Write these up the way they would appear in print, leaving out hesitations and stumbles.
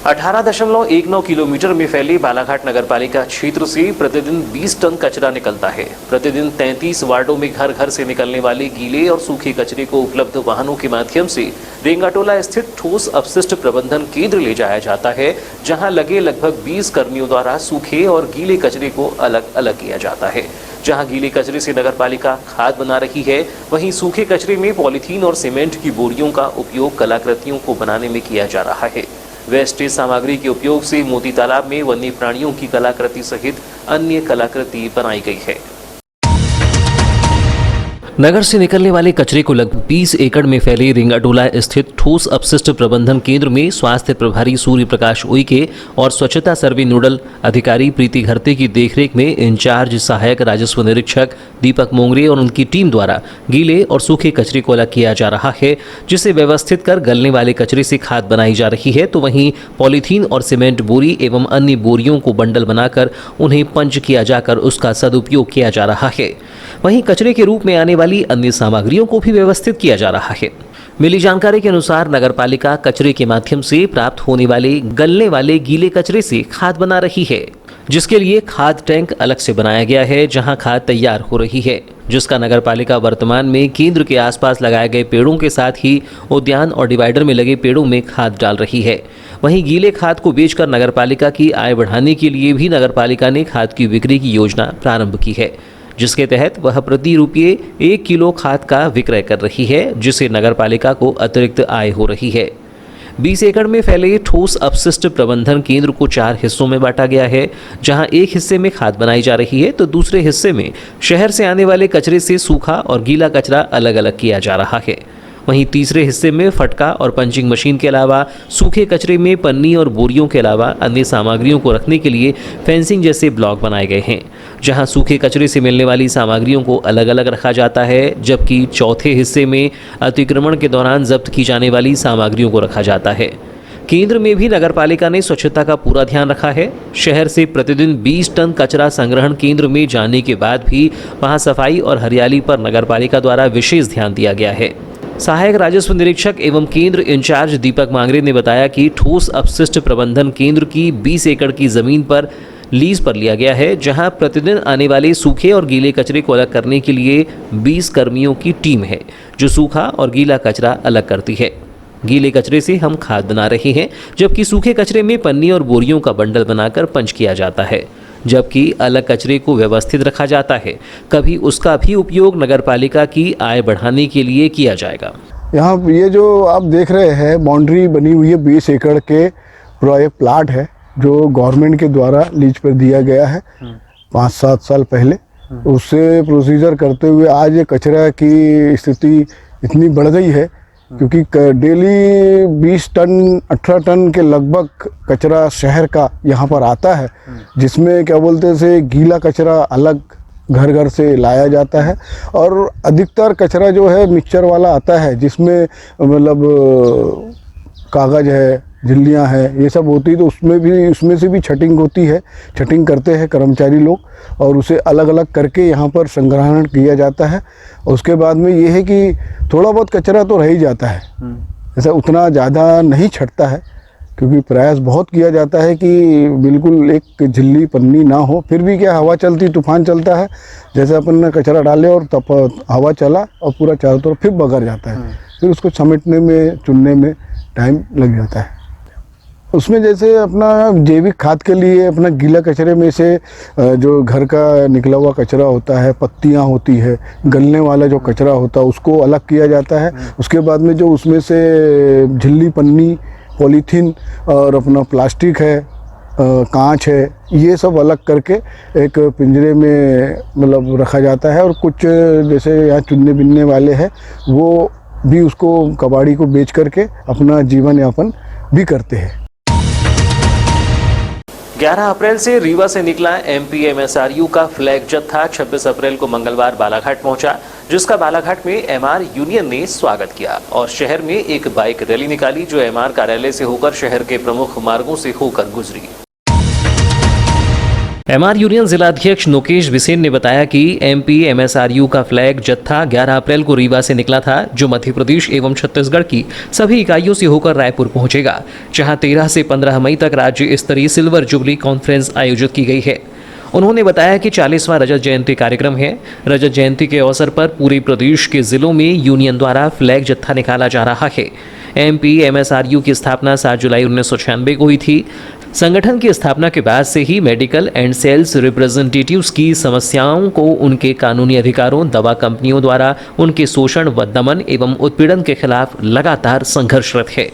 18.19 kilometre में फैली बालाघाट नगरपालिका क्षेत्र से प्रतिदिन 20 टन कचरा निकलता है। प्रतिदिन 33 वार्डों में घर घर से निकलने वाले गीले और सूखे कचरे को उपलब्ध वाहनों के माध्यम से रेंगाटोला स्थित ठोस अपशिष्ट प्रबंधन केंद्र ले जाया जाता है, जहां लगे लगभग 20 कर्मियों द्वारा सूखे और गीले कचरे को अलग अलग किया जाता है। जहां गीले कचरे से नगरपालिका खाद बना रही है, वहीं सूखे कचरे में पॉलीथीन और सीमेंट की बोरियों का उपयोग कलाकृतियों को बनाने में किया जा रहा है। वेस्टेज सामग्री के उपयोग से मोती तालाब में वन्य प्राणियों की कलाकृति सहित अन्य कलाकृति बनाई गई है। नगर से निकलने वाले कचरे को लगभग 20 एकड़ में फैले रेंगाटोला स्थित ठोस अपशिष्ट प्रबंधन केंद्र में स्वास्थ्य प्रभारी सूर्य प्रकाश उइके और स्वच्छता सर्वे नोडल अधिकारी प्रीति घरते की देखरेख में इंचार्ज सहायक राजस्व निरीक्षक दीपक मोंगरे और उनकी टीम द्वारा गीले और सूखे कचरे को अलग किया जा रहा है, जिसे व्यवस्थित कर गलने वाले कचरे से खाद बनाई जा रही है। तो वहीं पॉलीथीन और सीमेंट बोरी एवं अन्य बोरियों को बंडल बनाकर उन्हें पंच किया जाकर उसका सदुपयोग किया जा रहा है। वहीं कचरे के रूप में आने वाली अन्य सामग्रियों को भी व्यवस्थित किया जा रहा है। मिली जानकारी के अनुसार नगरपालिका कचरे के माध्यम से प्राप्त होने वाले गलने वाले गीले कचरे से खाद बना रही है, जिसके लिए खाद टैंक अलग से बनाया गया है, जहां खाद तैयार हो रही है, जिसका नगरपालिका वर्तमान में केंद्र के आसपास लगाए गए पेड़ों के साथ ही उद्यान और डिवाइडर में लगे पेड़ों में खाद डाल रही है। वहीं गीले खाद को बेचकर नगरपालिका की आय बढ़ाने के लिए भी नगरपालिका ने खाद की बिक्री की योजना प्रारंभ की है, जिसके तहत वह प्रति रुपये 1 किलो खाद का विक्रय कर रही है, जिससे नगरपालिका को अतिरिक्त आय हो रही है। 20 एकड़ में फैले ठोस अपशिष्ट प्रबंधन केंद्र को 4 हिस्सों में बांटा गया है, जहां एक हिस्से में खाद बनाई जा रही है तो दूसरे हिस्से में शहर से आने वाले कचरे से सूखा और गीला कचरा अलग अलग किया जा रहा है। वहीं तीसरे हिस्से में फटका और पंचिंग मशीन के अलावा सूखे कचरे में पन्नी और बोरियों के अलावा अन्य सामग्रियों को रखने के लिए फेंसिंग जैसे ब्लॉक बनाए गए हैं, जहां सूखे कचरे से मिलने वाली सामग्रियों को अलग अलग रखा जाता है, जबकि चौथे हिस्से में अतिक्रमण के दौरान जब्त की जाने वाली सामग्रियों को रखा जाता है। केंद्र में भी नगरपालिका ने स्वच्छता का पूरा ध्यान रखा है। शहर से प्रतिदिन 20 टन कचरा संग्रहण केंद्र में जाने के बाद भी वहां सफाई और हरियाली पर नगरपालिका द्वारा विशेष ध्यान दिया गया है। सहायक राजस्व निरीक्षक एवं केंद्र इंचार्ज दीपक मोंगरे ने बताया कि ठोस अपशिष्ट प्रबंधन केंद्र की 20 एकड़ की जमीन पर लीज पर लिया गया है, जहां प्रतिदिन आने वाले सूखे और गीले कचरे को अलग करने के लिए 20 कर्मियों की टीम है, जो सूखा और गीला कचरा अलग करती है। गीले कचरे से हम खाद बना रहे हैं, जबकि सूखे कचरे में पन्नी और बोरियों का बंडल बनाकर पंच किया जाता है, जबकि अलग कचरे को व्यवस्थित रखा जाता है। कभी उसका भी उपयोग नगरपालिका की आय बढ़ाने के लिए किया जाएगा। यहाँ ये जो आप देख रहे हैं बाउंड्री बनी हुई है, 20 एकड़ के पूरा एक प्लाट है जो गवर्नमेंट के द्वारा लीज पर दिया गया है 5-7 साल पहले। उससे प्रोसीजर करते हुए आज ये कचरा की स्थिति इतनी बढ़ गई है, क्योंकि डेली 20 टन 18 टन के लगभग कचरा शहर का यहाँ पर आता है, जिसमें क्या बोलते से गीला कचरा अलग घर घर से लाया जाता है, और अधिकतर कचरा जो है मिक्सचर वाला आता है, जिसमें मतलब कागज़ है, झिल्लियाँ हैं, ये सब होती है। तो उसमें से भी छटिंग होती है, छटिंग करते हैं कर्मचारी लोग, और उसे अलग अलग करके यहाँ पर संग्रहण किया जाता है। उसके बाद में ये है कि थोड़ा बहुत कचरा तो रह ही जाता है, ऐसा उतना ज़्यादा नहीं छटता है, क्योंकि प्रयास बहुत किया जाता है कि बिल्कुल एक झिल्ली पन्नी ना हो। फिर भी क्या, हवा चलती, तूफान चलता है, जैसे अपन ने कचरा डाले और तब हवा चला और पूरा चारों तरफ फिर बगर जाता है, फिर उसको समेटने में, चुनने में टाइम लग जाता है। उसमें जैसे अपना जैविक खाद के लिए अपना गीला कचरे में से जो घर का निकला हुआ कचरा होता है, पत्तियां होती है, गलने वाला जो कचरा होता है, उसको अलग किया जाता है। उसके बाद में जो उसमें से झिल्ली, पन्नी, पॉलीथीन और अपना प्लास्टिक है, कांच है, ये सब अलग करके एक पिंजरे में मतलब रखा जाता है। और कुछ जैसे यहाँ चुनने बिनने वाले हैं, वो भी उसको कबाड़ी को बेच करके अपना जीवन यापन भी करते हैं। 11 अप्रैल से रीवा से निकला MPMSRU का फ्लैग जत्था 26 अप्रैल को मंगलवार बालाघाट पहुंचा, जिसका बालाघाट में MR यूनियन ने स्वागत किया और शहर में एक बाइक रैली निकाली, जो MR कार्यालय से होकर शहर के प्रमुख मार्गों से होकर गुजरी। एमआर यूनियन जिलाध्यक्ष नोकेश बिसेन ने बताया कि एमपी एमएसआरयू का फ्लैग जत्था 11 अप्रैल को रीवा से निकला था, जो मध्य प्रदेश एवं छत्तीसगढ़ की सभी इकाइयों से होकर रायपुर पहुंचेगा, जहां 13 से 15 मई तक राज्य स्तरीय सिल्वर जुबली कॉन्फ्रेंस आयोजित की गई है। उन्होंने बताया कि 40वां रजत जयंती कार्यक्रम है। रजत जयंती के अवसर पर पूरे प्रदेश के जिलों में यूनियन द्वारा फ्लैग जत्था निकाला जा रहा है। एमपी एमएसआरयू की स्थापना 7 जुलाई 1996 को हुई थी। संगठन की स्थापना के बाद से ही मेडिकल एंड सेल्स रिप्रेजेंटेटिव्स की समस्याओं को उनके कानूनी अधिकारों, दवा कंपनियों द्वारा उनके शोषण व दमन एवं उत्पीड़न के खिलाफ लगातार संघर्षरत है।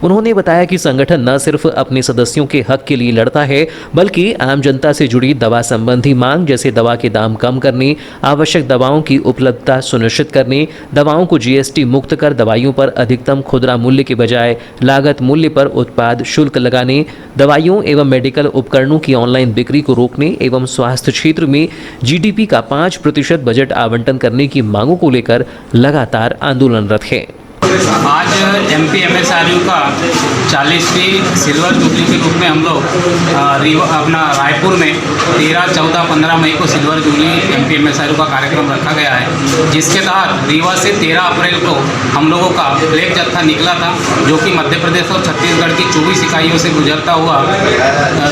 उन्होंने बताया कि संगठन न सिर्फ अपने सदस्यों के हक के लिए लड़ता है, बल्कि आम जनता से जुड़ी दवा संबंधी मांग जैसे दवा के दाम कम करने, आवश्यक दवाओं की उपलब्धता सुनिश्चित करने, दवाओं को जीएसटी मुक्त कर दवाइयों पर अधिकतम खुदरा मूल्य के बजाय लागत मूल्य पर उत्पाद शुल्क लगाने, दवाइयों एवं मेडिकल उपकरणों की ऑनलाइन बिक्री को रोकने एवं स्वास्थ्य क्षेत्र में जीडीपी का 5% बजट आवंटन करने की मांगों को लेकर लगातार आंदोलनरत है। आज एमपी एमएसआरयू का 40वीं सिल्वर जुबली के रूप में हम लोग अपना रायपुर में 13, 14, 15 मई को सिल्वर जुबली एमपी एमएसआरयू का कार्यक्रम रखा गया है, जिसके तहत रीवा से 13 अप्रैल को हम लोगों का फ्लैग जत्था निकला था, जो कि मध्य प्रदेश और छत्तीसगढ़ की 24 इकाइयों से गुजरता हुआ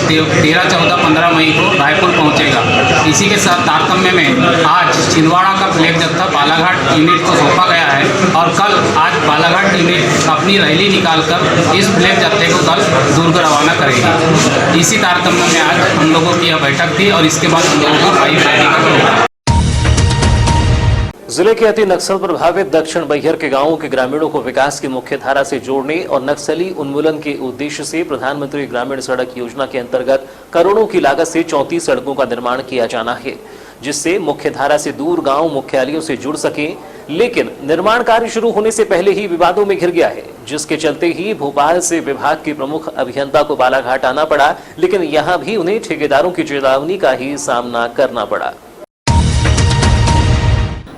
13, 14, 15 मई को रायपुर पहुँचेगा। इसी के साथ तारतम्य में आज छिंदवाड़ा का फ्लैग जत्था बालाघाट यूनिट को सौंपा गया है और कल आज बालाघाट यूनिट अपनी रैली निकालकर इस फ्लैग जत्थे को कल दुर्ग रवाना करेगी। इसी तारतम्य में आज हम लोगों की यह बैठक थी और इसके बाद हम लोगों का बाइक रैली का प्रोग्राम। जिले के अति नक्सल प्रभावित दक्षिण बैहर के गांवों के ग्रामीणों को विकास की मुख्य धारा से जोड़ने और नक्सली उन्मूलन के उद्देश्य से प्रधानमंत्री ग्रामीण सड़क योजना के अंतर्गत करोड़ों की लागत से 34 सड़कों का निर्माण किया जाना है, जिससे मुख्य धारा से दूर गांव मुख्यालयों से जुड़ सके। लेकिन निर्माण कार्य शुरू होने से पहले ही विवादों में घिर गया है, जिसके चलते ही भोपाल से विभाग के प्रमुख अभियंता को बालाघाट आना पड़ा, लेकिन यहां भी उन्हें ठेकेदारों की चेतावनी का ही सामना करना पड़ा।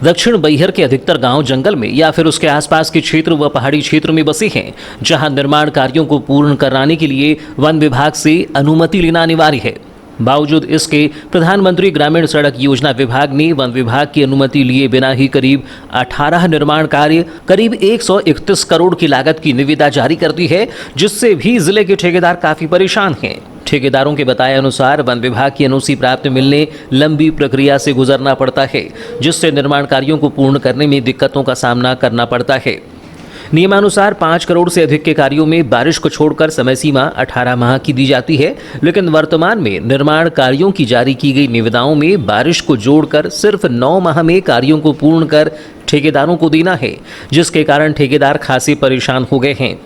दक्षिण बैहर के अधिकतर गांव जंगल में या फिर उसके आसपास के क्षेत्र व पहाड़ी क्षेत्र में बसे हैं, जहां निर्माण कार्यों को पूर्ण कराने के लिए वन विभाग से अनुमति लेना अनिवार्य है। बावजूद इसके प्रधानमंत्री ग्रामीण सड़क योजना विभाग ने वन विभाग की अनुमति लिए बिना ही करीब 18 निर्माण कार्य करीब 131 करोड़ की लागत की निविदा जारी कर दी है, जिससे भी जिले के ठेकेदार काफी परेशान हैं। ठेकेदारों के बताए अनुसार वन विभाग की एनओसी प्राप्त मिलने लंबी प्रक्रिया से गुजरना पड़ता है, जिससे निर्माण कार्यों को पूर्ण करने में दिक्कतों का सामना करना पड़ता है। नियमानुसार 5 करोड़ से अधिक के कार्यों में बारिश को छोड़कर समय सीमा 18 माह की दी जाती है, लेकिन वर्तमान में निर्माण कार्यों की जारी की गई निविदाओं में बारिश को जोड़कर सिर्फ 9 माह में कार्यों को पूर्ण कर ठेकेदारों को देना है, जिसके कारण ठेकेदार खासे परेशान हो गए हैं।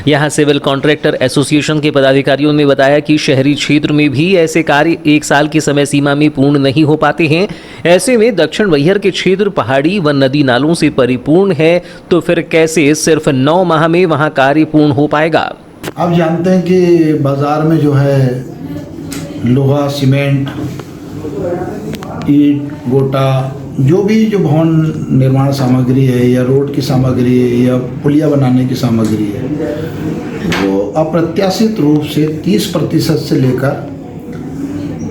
यहां सिविल कॉन्ट्रैक्टर एसोसिएशन के पदाधिकारियों ने बताया कि शहरी क्षेत्र में भी ऐसे कार्य 1 साल की समय सीमा में पूर्ण नहीं हो पाते हैं। ऐसे में दक्षिण बैहर के क्षेत्र पहाड़ी व नदी नालों से परिपूर्ण है, तो फिर कैसे सिर्फ 9 माह में वहां कार्य पूर्ण हो पाएगा। आप जानते हैं कि बाजार में जो है लोहा, सीमेंट, ईंट, गोटा, जो भवन निर्माण सामग्री है या रोड की सामग्री है या पुलिया बनाने की सामग्री है, वो अप्रत्याशित रूप से 30% से लेकर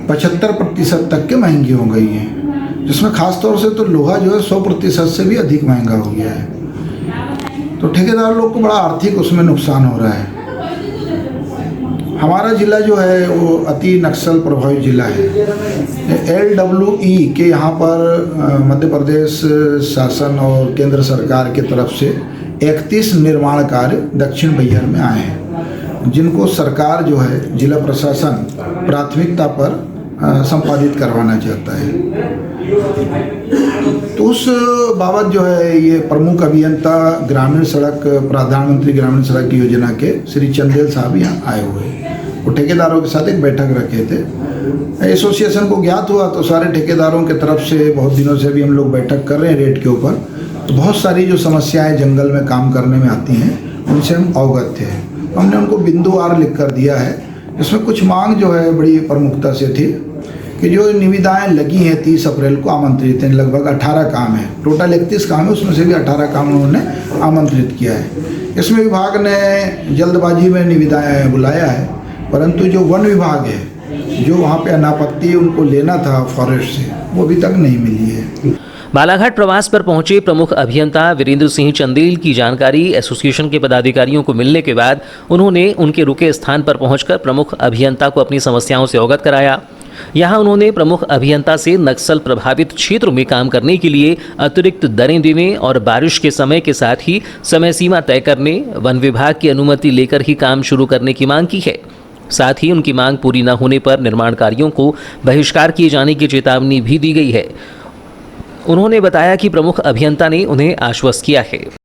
75% तक के महंगी हो गई हैं, जिसमें खास तौर से तो लोहा जो है 100% से भी अधिक महंगा हो गया है। तो ठेकेदार लोग को बड़ा आर्थिक उसमें नुकसान हो रहा है। हमारा ज़िला जो है वो अति नक्सल प्रभावित ज़िला है। LWE के यहाँ पर मध्य प्रदेश शासन और केंद्र सरकार के तरफ से 31 निर्माण कार्य दक्षिण बैहर में आए हैं, जिनको सरकार जो है जिला प्रशासन प्राथमिकता पर संपादित करवाना चाहता है। तो उस बाबत जो है ये प्रमुख अभियंता ग्रामीण सड़क, प्रधानमंत्री ग्रामीण सड़क योजना के श्री चंदेल साहब यहाँ आए हुए हैं। वो ठेकेदारों के साथ एक बैठक रखे थे। एसोसिएशन को ज्ञात हुआ तो सारे ठेकेदारों के तरफ से बहुत दिनों से भी हम लोग बैठक कर रहे हैं रेट के ऊपर। तो बहुत सारी जो समस्याएं जंगल में काम करने में आती हैं, उनसे हम अवगत थे। हमने उनको बिंदुवार लिख कर दिया है। इसमें कुछ मांग जो है बड़ी प्रमुखता से थी कि जो निविदाएं लगी हैं 30 अप्रैल को आमंत्रित हैं, लगभग 18 काम है, टोटल 31 काम है, उसमें से भी 18 काम उन्होंने आमंत्रित किया है। इसमें विभाग ने जल्दबाजी में निविदाएं बुलाया है, परंतु जो वन विभाग है जो वहाँ पे अनापत्ति उनको लेना था फॉरेस्ट से, वो अभी तक नहीं मिली है। बालाघाट प्रवास पर पहुंचे प्रमुख अभियंता वीरेंद्र सिंह चंदेल की जानकारी एसोसिएशन के पदाधिकारियों को मिलने के बाद उन्होंने उनके रुके स्थान पर पहुंचकर प्रमुख अभियंता को अपनी समस्याओं से अवगत कराया। यहां उन्होंने प्रमुख अभियंता से नक्सल प्रभावित क्षेत्र में काम करने के लिए अतिरिक्त दरें देने और बारिश के समय के साथ ही समय सीमा तय करने, वन विभाग की अनुमति लेकर ही काम शुरू करने की मांग की है। साथ ही उनकी मांग पूरी न होने पर निर्माण कार्यों को बहिष्कार किए जाने की चेतावनी भी दी गई है। उन्होंने बताया कि प्रमुख अभियंता ने उन्हें आश्वस्त किया है।